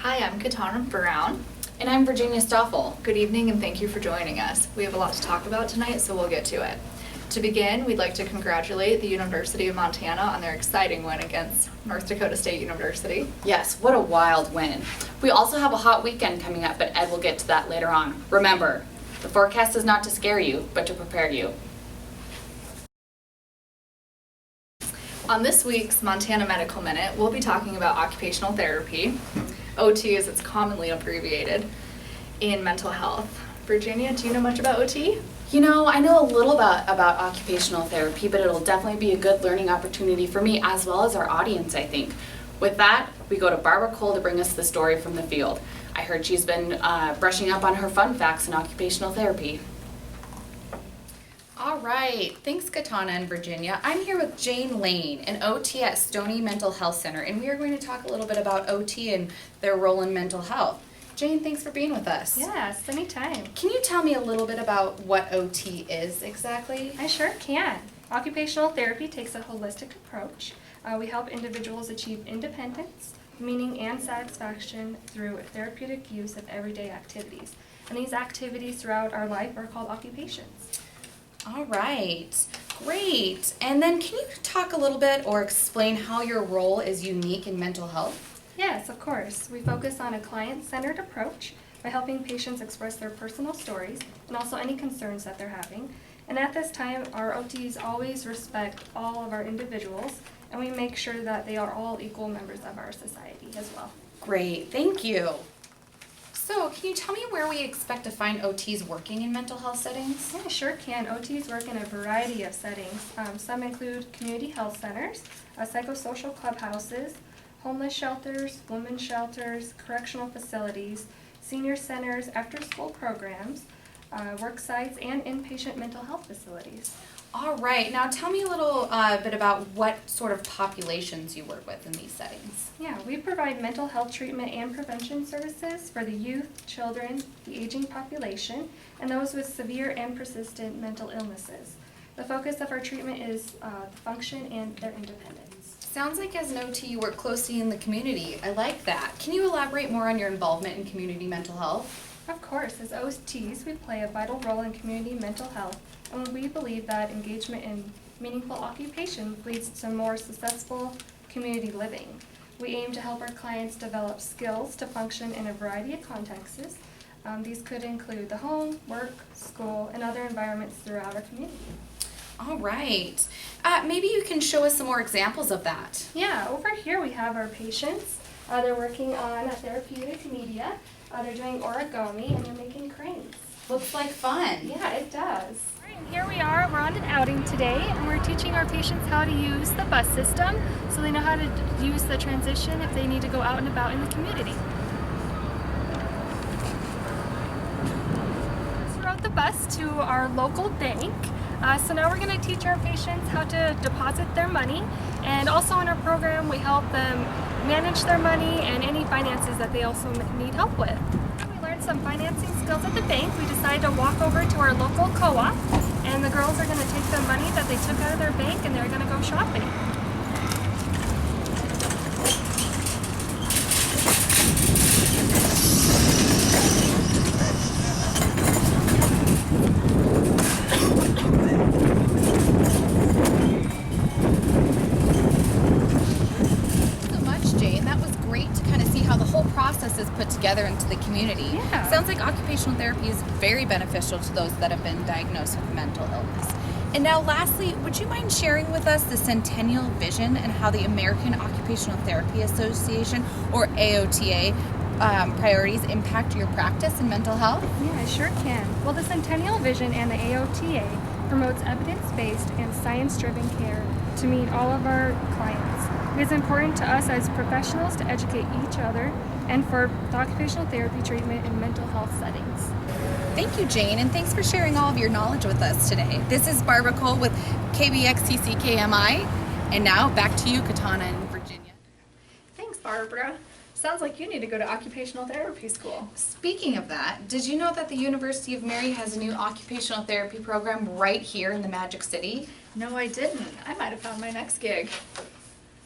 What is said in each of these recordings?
Hi, I'm Katana Brown. And I'm Virginia Stoffel. Good evening and thank you for joining us. We have a lot to talk about tonight, so we'll get to it. To begin, we'd like to congratulate the University of Montana on their exciting win against North Dakota State University. Yes, what a wild win. We also have a hot weekend coming up, but Ed will get to that later on. Remember, the forecast is not to scare you, but to prepare you. On this week's Montana Medical Minute, we'll be talking about occupational therapy, OT as it's commonly abbreviated, in mental health. Virginia, do you know much about OT? You know, I know a little about occupational therapy, but it'll definitely be a good learning opportunity for me as well as our audience, I think. With that, we go to Barbara Cole to bring us the story from the field. I heard she's been brushing up on her fun facts in occupational therapy. All right, thanks Katana and Virginia. I'm here with Jane Lane, an OT at Stony Mental Health Center, and we are going to talk a little bit about OT and their role in mental health. Jane, thanks for being with us. Yes, anytime. Can you tell me a little bit about what OT is exactly? I sure can. Occupational therapy takes a holistic approach. We help individuals achieve independence, meaning, and satisfaction through therapeutic use of everyday activities. And these activities throughout our life are called occupations. All right, great. And then can you talk a little bit or explain how your role is unique in mental health? Yes, of course. We focus on a client-centered approach by helping patients express their personal stories and also any concerns that they're having. And at this time, our OTs always respect all of our individuals, and we make sure that they are all equal members of our society as well. Great, thank you. So, can you tell me where we expect to find OTs working in mental health settings? Yeah, sure can. OTs work in a variety of settings. Some include community health centers, psychosocial clubhouses, homeless shelters, women's shelters, correctional facilities, senior centers, after-school programs, work sites, and inpatient mental health facilities. All right, now tell me a little bit about what sort of populations you work with in these settings. Yeah, we provide mental health treatment and prevention services for the youth, children, the aging population, and those with severe and persistent mental illnesses. The focus of our treatment is the function and their independence. Sounds like as an OT you work closely in the community. I like that. Can you elaborate more on your involvement in community mental health? Of course, as OTs, we play a vital role in community mental health, and we believe that engagement in meaningful occupation leads to more successful community living. We aim to help our clients develop skills to function in a variety of contexts. These could include the home, work, school, and other environments throughout our community. All right. Maybe you can show us some more examples of that. Yeah, over here we have our patients. They're working on therapeutic media. They're doing origami and they're making cranes. Looks like fun. Yeah, it does. And here we are, we're on an outing today, and we're teaching our patients how to use the bus system so they know how to use the transition if they need to go out and about in the community. So we're on the bus to our local bank. So now we're going to teach our patients how to deposit their money, and also in our program we help them manage their money and any finances that they also need help with. We learned some financing skills at the bank. We decided to walk over to our local co-op, and the girls are going to take the money that they took out of their bank and they're going to go shopping. Is put together into the community. Yeah. Sounds like occupational therapy is very beneficial to those that have been diagnosed with mental illness. And now lastly, would you mind sharing with us the Centennial Vision and how the American Occupational Therapy Association, or AOTA, priorities impact your practice in mental health? Yeah, I sure can. Well, the Centennial Vision and the AOTA promotes evidence-based and science-driven care to meet all of our clients. It is important to us as professionals to educate each other and for the occupational therapy treatment in mental health settings. Thank you, Jane, and thanks for sharing all of your knowledge with us today. This is Barbara Cole with KBXCCKMI, and now back to you, Katana and Virginia. Thanks, Barbara. Sounds like you need to go to occupational therapy school. Speaking of that, did you know that the University of Mary has a new occupational therapy program right here in the Magic City? No, I didn't. I might have found my next gig.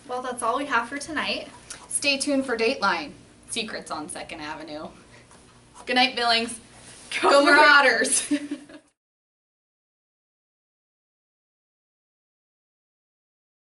Well, that's all we have for tonight. Stay tuned for Dateline. secrets on 2nd Avenue. Good night, Billings. Go Marauders!